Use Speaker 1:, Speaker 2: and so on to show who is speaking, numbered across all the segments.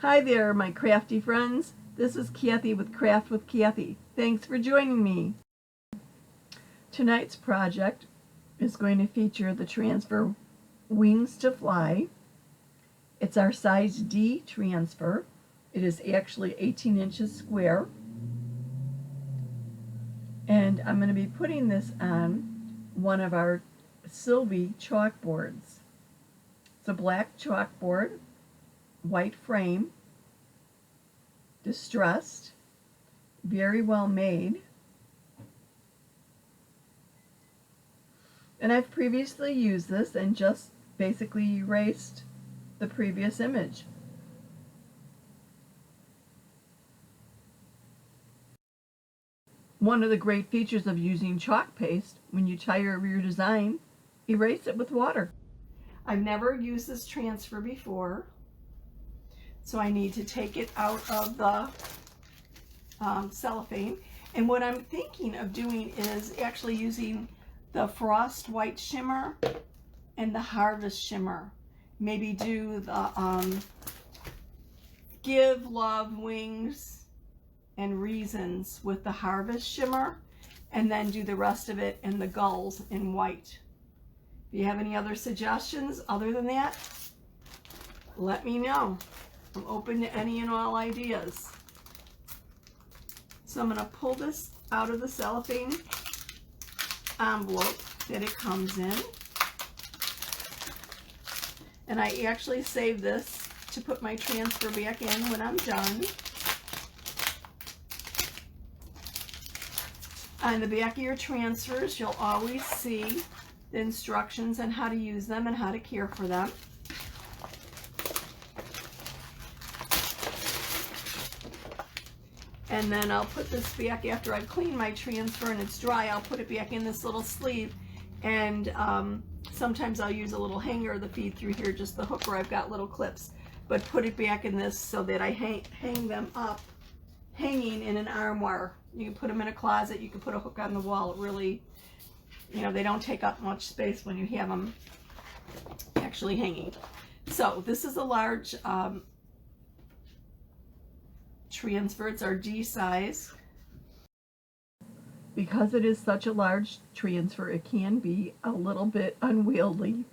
Speaker 1: Hi there, my crafty friends. This is Kathie with Craft with Kathie. Thanks for joining me. Tonight's project is going to feature the transfer Wings to Fly. It's our size D transfer. It is actually 18 inches square. And I'm going to be putting this on one of our Sylvie chalkboards. It's a black chalkboard, white frame, distressed, very well made. And I've previously used this and just basically erased the previous image. One of the great features of using chalk paste, when you tire of your design, erase it with water. I've never used this transfer before, so I need to take it out of the cellophane. And what I'm thinking of doing is actually using the Frost White Shimmer and the Harvest Shimmer. Maybe do the Give Love Wings and Reasons with the Harvest Shimmer, and then do the rest of it in the Gulls in white. If you have any other suggestions other than that, let me know. I'm open to any and all ideas. So I'm going to pull this out of the cellophane envelope that it comes in. And I actually save this to put my transfer back in when I'm done. On the back of your transfers, you'll always see the instructions on how to use them and how to care for them. And then I'll put this back after I've cleaned my transfer and it's dry. I'll put it back in this little sleeve, and sometimes I'll use a little hanger to feed through here, just the hook where I've got little clips, but put it back in this so that I hang them up, hanging in an armoire. You can put them in a closet, you can put a hook on the wall. It really, you know, they don't take up much space when you have them actually hanging. So this is a large transfer. It's our D size. Because it is such a large transfer, it can be a little bit unwieldy.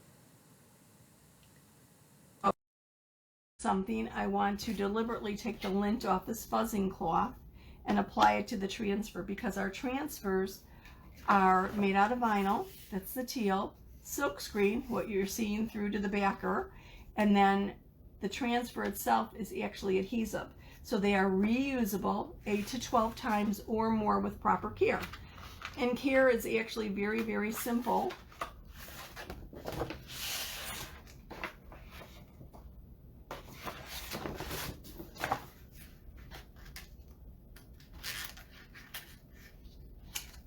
Speaker 1: Something, I want to deliberately take the lint off this fuzzing cloth and apply it to the transfer, because our transfers are made out of vinyl, that's the teal, silkscreen, what you're seeing through to the backer, and then the transfer itself is actually adhesive. So they are reusable 8 to 12 times or more with proper care. And care is actually very, very simple.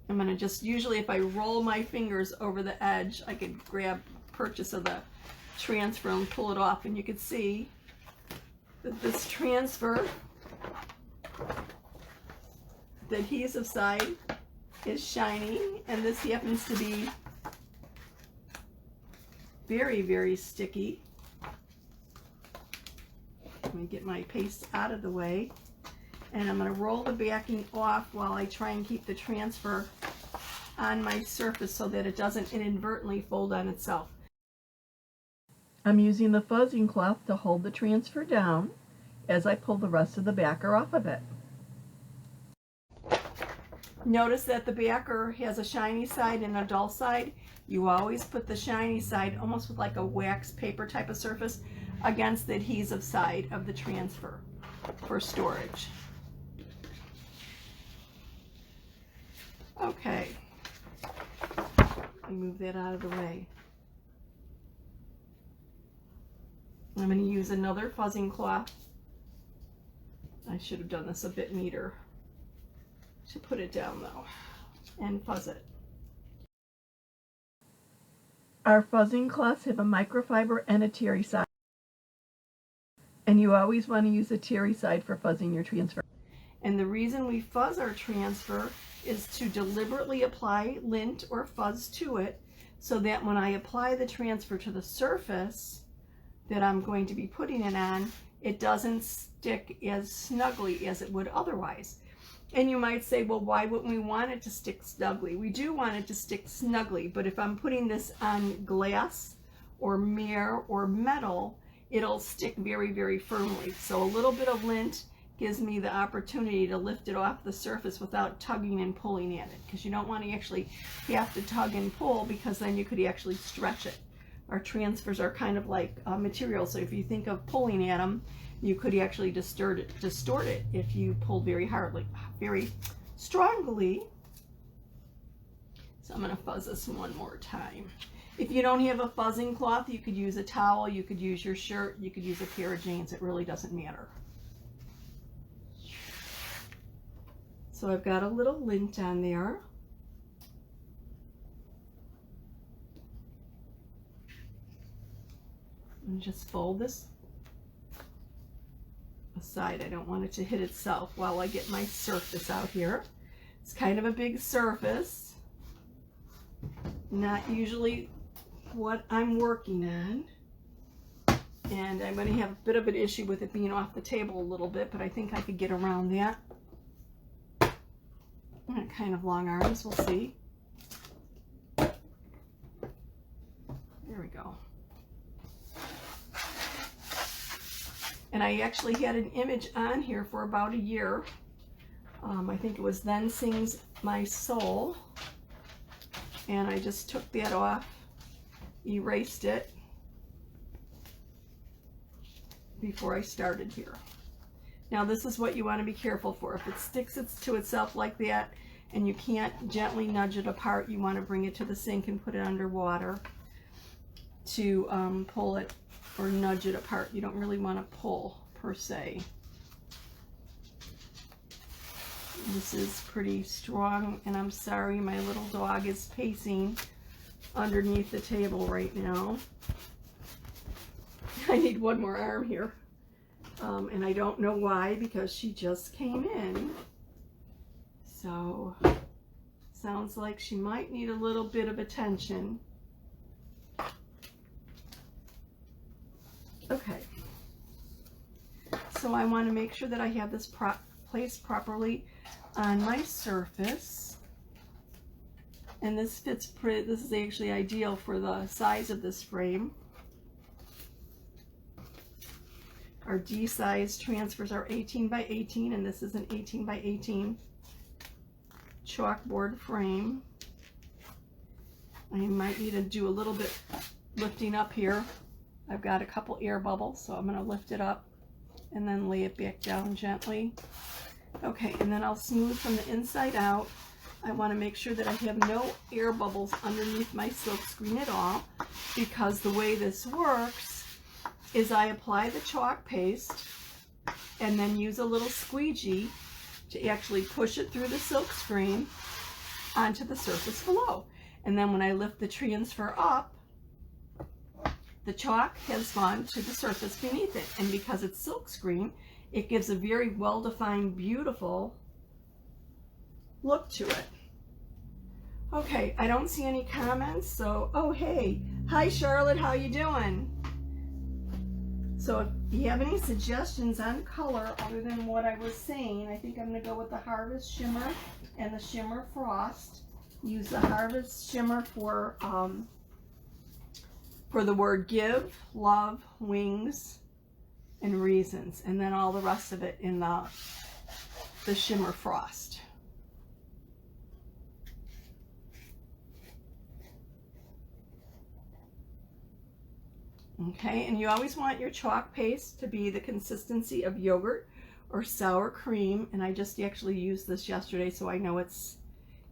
Speaker 1: I'm going to just, usually if I roll my fingers over the edge, I could grab purchase of the transfer and pull it off, and you can see that this transfer, the adhesive side is shiny, and this happens to be very, very sticky. Let me get my paste out of the way, and I'm going to roll the backing off while I try and keep the transfer on my surface so that it doesn't inadvertently fold on itself. I'm using the fuzzing cloth to hold the transfer down as I pull the rest of the backer off of it. Notice that the backer has a shiny side and a dull side. You always put the shiny side, almost with like a wax paper type of surface, against the adhesive side of the transfer for storage. Okay, let me move that out of the way. I'm going to use another fuzzing cloth. I should have done this a bit neater to put it down though, and fuzz it. Our fuzzing cloths have a microfiber and a terry side, and you always want to use a terry side for fuzzing your transfer. And the reason we fuzz our transfer is to deliberately apply lint or fuzz to it, so that when I apply the transfer to the surface that I'm going to be putting it on, it doesn't stick as snugly as it would otherwise. And you might say, well, why wouldn't we want it to stick snugly? We do want it to stick snugly, but if I'm putting this on glass or mirror or metal, it'll stick very, very firmly. So a little bit of lint gives me the opportunity to lift it off the surface without tugging and pulling at it, because you don't want to actually have to tug and pull, because then you could actually stretch it. Our transfers are kind of like material, so if you think of pulling at them, you could actually distort it if you pull very hardly, very strongly. So I'm going to fuzz this one more time. If you don't have a fuzzing cloth, you could use a towel, you could use your shirt, you could use a pair of jeans. It really doesn't matter. So I've got a little lint on there. And just fold this aside. I don't want it to hit itself while I get my surface out here. It's kind of a big surface. Not usually what I'm working on. And I'm going to have a bit of an issue with it being off the table a little bit, but I think I could get around that. Kind of long arms, we'll see. There we go. And I actually had an image on here for about a year. I think it was Then Sings My Soul. And I just took that off, erased it before I started here. Now this is what you want to be careful for. If it sticks to itself like that and you can't gently nudge it apart, you want to bring it to the sink and put it under water to pull it or nudge it apart. You don't really want to pull per se. This is pretty strong, and I'm sorry, my little dog is pacing underneath the table right now. I need one more arm here. And I don't know why, because she just came in. So, sounds like she might need a little bit of attention. Okay. So I want to make sure that I have this placed properly on my surface. And this fits pretty, this is actually ideal for the size of this frame. Our D size transfers are 18 by 18, and this is an 18 by 18 chalkboard frame. I might need to do a little bit lifting up here. I've got a couple air bubbles, so I'm going to lift it up and then lay it back down gently. Okay, and then I'll smooth from the inside out. I want to make sure that I have no air bubbles underneath my silk screen at all, because the way this works is I apply the chalk paste and then use a little squeegee to actually push it through the silk screen onto the surface below. And then when I lift the transfer up, the chalk has gone to the surface beneath it. And because it's silk screen, it gives a very well-defined, beautiful look to it. Okay, I don't see any comments, so, oh hey, hi Charlotte, how you doing? So if you have any suggestions on color other than what I was saying, I think I'm going to go with the Harvest Shimmer and the Shimmer Frost. Use the Harvest Shimmer for the word give, love, wings, and reasons, and then all the rest of it in the Shimmer Frost. Okay, and you always want your chalk paste to be the consistency of yogurt or sour cream, and I just actually used this yesterday, so I know it's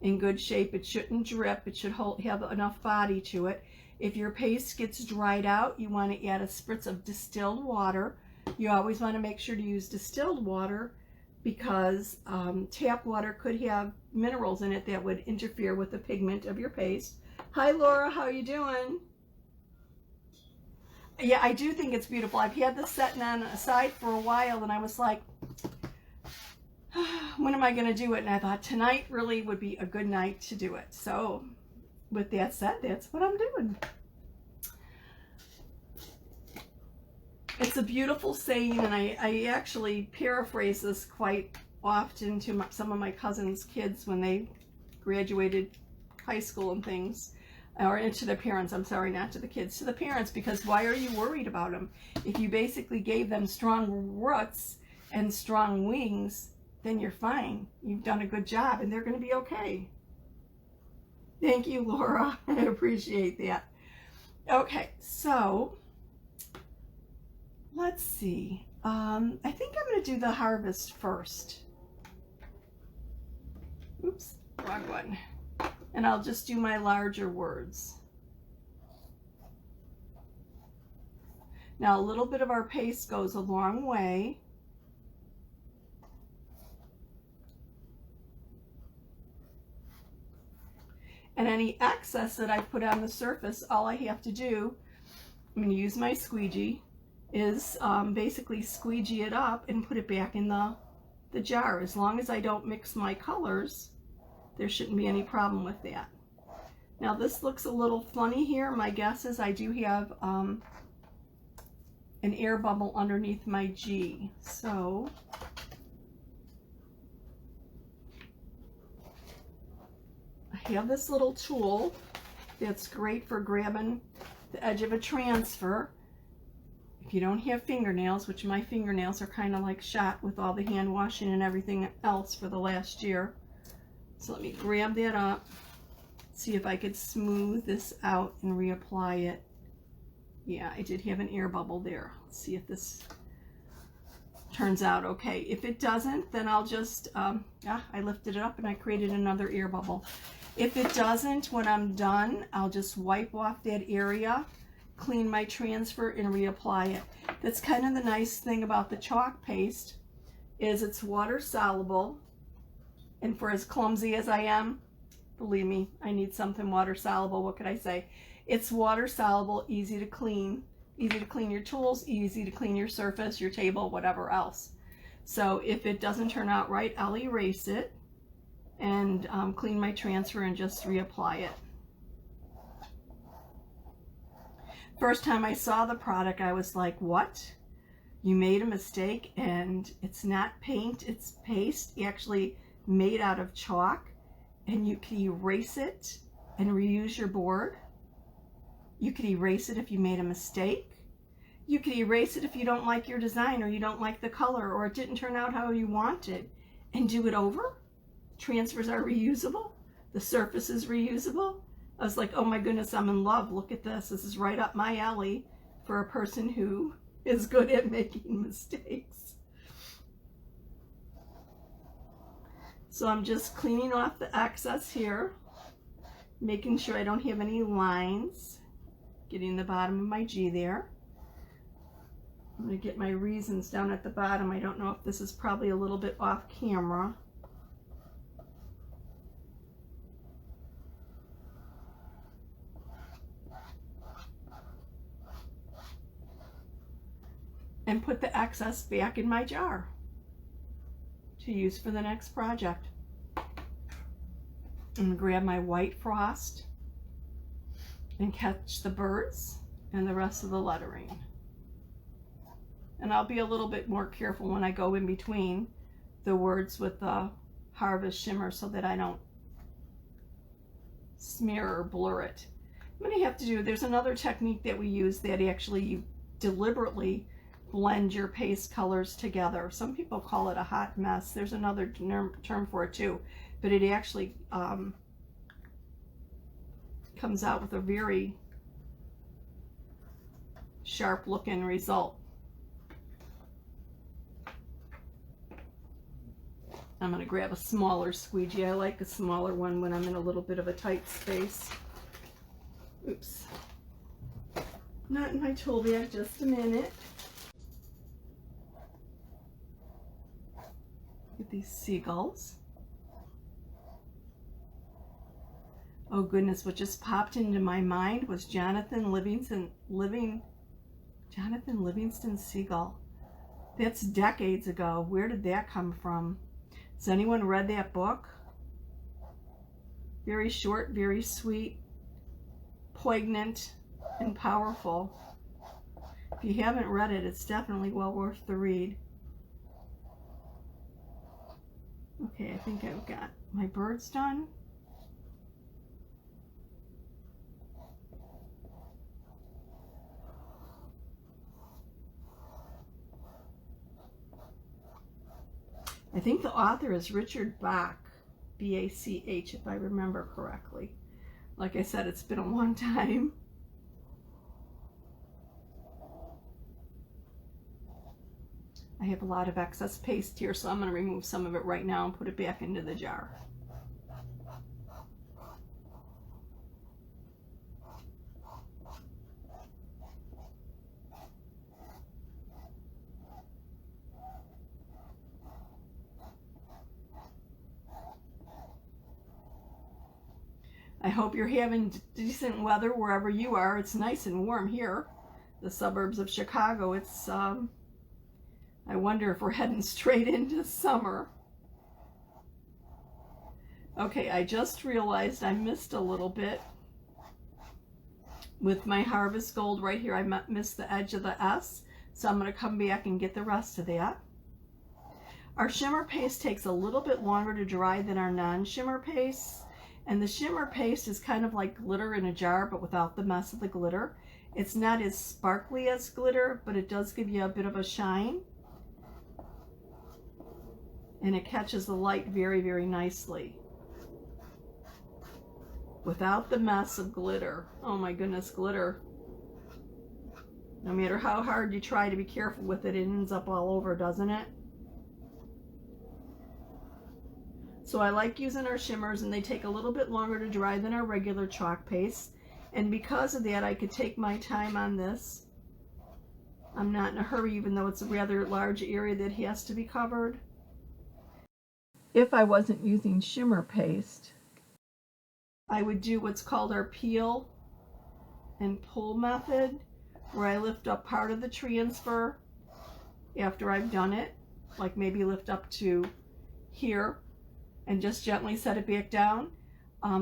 Speaker 1: in good shape. It shouldn't drip. It should have enough body to it. If your paste gets dried out, you want to add a spritz of distilled water. You always want to make sure to use distilled water, because tap water could have minerals in it that would interfere with the pigment of your paste. Hi Laura, how you doing? Yeah, I do think it's beautiful. I've had this setting on aside for a while, and I was like, when am I going to do it? And I thought tonight really would be a good night to do it. So with that said, that's what I'm doing. It's a beautiful saying, and I actually paraphrase this quite often to some of my cousins' kids when they graduated high school and things, or to their parents. I'm sorry, not to the kids, to the parents, because why are you worried about them? If you basically gave them strong roots and strong wings, then you're fine. You've done a good job, and they're going to be okay. Thank you, Laura. I appreciate that. Okay, so let's see. I think I'm going to do the harvest first. Oops, wrong one. And I'll just do my larger words. Now, a little bit of our paste goes a long way. And any excess that I put on the surface, all I have to do, I'm going to use my squeegee, is basically squeegee it up and put it back in the jar. As long as I don't mix my colors, there shouldn't be any problem with that. Now this looks a little funny here. My guess is I do have an air bubble underneath my G. So I have this little tool that's great for grabbing the edge of a transfer. If you don't have fingernails, which my fingernails are kind of like shot with all the hand washing and everything else for the last year. So let me grab that up, see if I could smooth this out and reapply it. Yeah, I did have an air bubble there. Let's see if this turns out okay. If it doesn't, then I'll just, I lifted it up and I created another air bubble. If it doesn't, when I'm done, I'll just wipe off that area, clean my transfer, and reapply it. That's kind of the nice thing about the chalk paste, is it's water soluble. And for as clumsy as I am, believe me, I need something water soluble. What could I say? It's water soluble, easy to clean your tools, easy to clean your surface, your table, whatever else. So if it doesn't turn out right, I'll erase it and clean my transfer and just reapply it. First time I saw the product, I was like, what? You made a mistake, and it's not paint, it's paste, actually made out of chalk, and you can erase it and reuse your board. You could erase it if you made a mistake. You could erase it if you don't like your design, or you don't like the color, or it didn't turn out how you wanted, and do it over. Transfers are reusable. The surface is reusable. I was like, oh my goodness, I'm in love. Look at this. This is right up my alley for a person who is good at making mistakes. So I'm just cleaning off the excess here, making sure I don't have any lines, getting the bottom of my G there. I'm going to get my reasons down at the bottom. I don't know if this is probably a little bit off camera. And put the excess back in my jar to use for the next project. I'm going to grab my white frost and catch the birds and the rest of the lettering. And I'll be a little bit more careful when I go in between the words with the harvest shimmer so that I don't smear or blur it. I'm going to have to do, there's another technique that we use that actually you deliberately blend your paste colors together. Some people call it a hot mess. There's another term for it too, but it actually comes out with a very sharp looking result. I'm going to grab a smaller squeegee. I like a smaller one when I'm in a little bit of a tight space. Oops. Not in my tool bag, just a minute. Get these seagulls. Oh goodness, what just popped into my mind was Jonathan Livingston seagull. That's decades ago. Where did that come from? Has anyone read that book? Very short, very sweet, poignant, and powerful. If you haven't read it, it's definitely well worth the read. Okay, I think I've got my birds done. I think the author is Richard Bach, B-A-C-H, if I remember correctly. Like I said, it's been a long time. I have a lot of excess paste here, so I'm going to remove some of it right now and put it back into the jar. I hope you're having decent weather wherever you are. It's nice and warm here, the suburbs of Chicago. It's I wonder if we're heading straight into summer. Okay, I just realized I missed a little bit with my Harvest Gold right here. I missed the edge of the S, so I'm going to come back and get the rest of that. Our shimmer paste takes a little bit longer to dry than our non-shimmer paste, and the shimmer paste is kind of like glitter in a jar, but without the mess of the glitter. It's not as sparkly as glitter, but it does give you a bit of a shine, and it catches the light very, very nicely without the mess of glitter. Oh my goodness, glitter. No matter how hard you try to be careful with it, it ends up all over, doesn't it? So I like using our shimmers, and they take a little bit longer to dry than our regular chalk paste. And because of that, I could take my time on this. I'm not in a hurry, even though it's a rather large area that has to be covered. If I wasn't using shimmer paste, I would do what's called our peel and pull method, where I lift up part of the transfer after I've done it, like maybe lift up to here and just gently set it back down,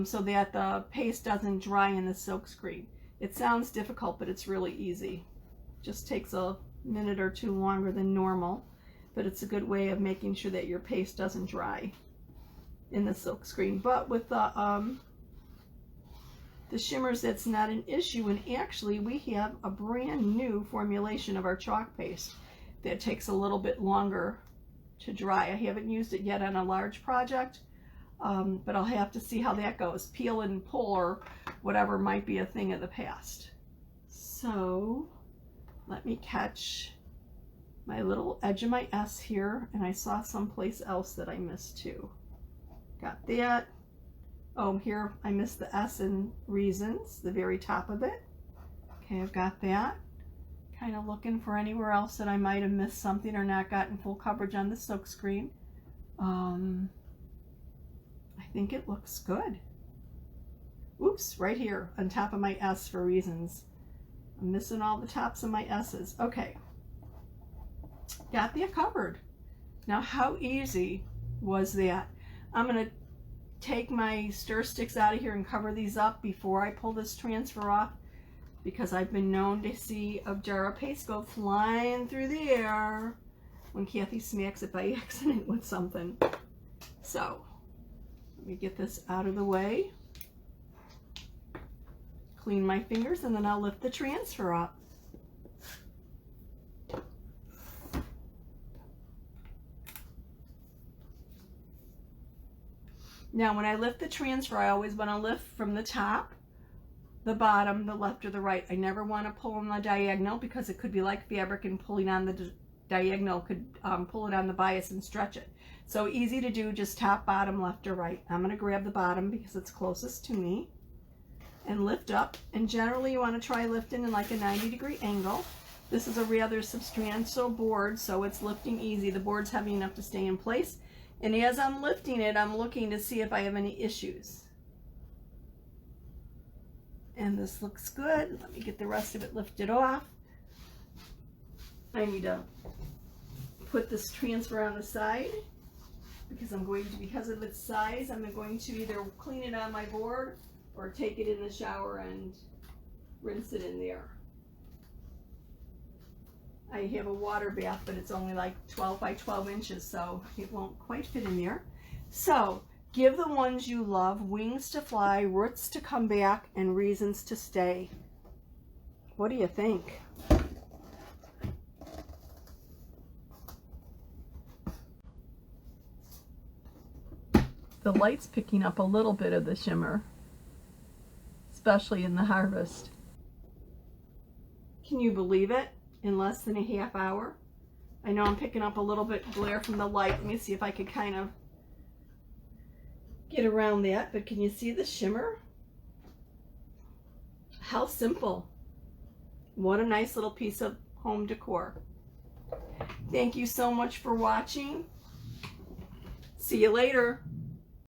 Speaker 1: so that the paste doesn't dry in the silk screen. It sounds difficult, but it's really easy. Just takes a minute or two longer than normal, but it's a good way of making sure that your paste doesn't dry in the silk screen. But with the shimmers, that's not an issue, and actually we have a brand new formulation of our chalk paste that takes a little bit longer to dry. I haven't used it yet on a large project, but I'll have to see how that goes. Peel and pull or whatever might be a thing of the past. So let me catch my little edge of my S here, and I saw someplace else that I missed too. Got that. Oh, here I missed the S in Reasons, the very top of it. Okay, I've got that. Kind of looking for anywhere else that I might have missed something or not gotten full coverage on the silk screen. I think it looks good. Oops, right here on top of my S for Reasons. I'm missing all the tops of my S's. Okay, got that covered. Now, how easy was that? I'm going to take my stir sticks out of here and cover these up before I pull this transfer off, because I've been known to see a jar of paste go flying through the air when Kathie smacks it by accident with something. So let me get this out of the way, clean my fingers, and then I'll lift the transfer up. Now, when I lift the transfer, I always want to lift from the top, the bottom, the left, or the right. I never want to pull on the diagonal, because it could be like fabric, and pulling on the diagonal could pull it on the bias and stretch it. So easy to do, just top, bottom, left, or right. I'm going to grab the bottom because it's closest to me and lift up. And generally you want to try lifting in like a 90-degree angle. This is a rather substantial board, so it's lifting easy. The board's heavy enough to stay in place. And as I'm lifting it, I'm looking to see if I have any issues. And this looks good. Let me get the rest of it lifted off. I need to put this transfer on the side, because because of its size, I'm going to either clean it on my board or take it in the shower and rinse it in there. I have a water bath, but it's only like 12 by 12 inches, so it won't quite fit in there. So give the ones you love wings to fly, roots to come back, and reasons to stay. What do you think? The light's picking up a little bit of the shimmer, especially in the harvest. Can you believe it? In less than a half hour? I know I'm picking up a little bit glare from the light. Let me see if I could kind of get around that, but can you see the shimmer? How simple. What a nice little piece of home decor. Thank you so much for watching. See you later.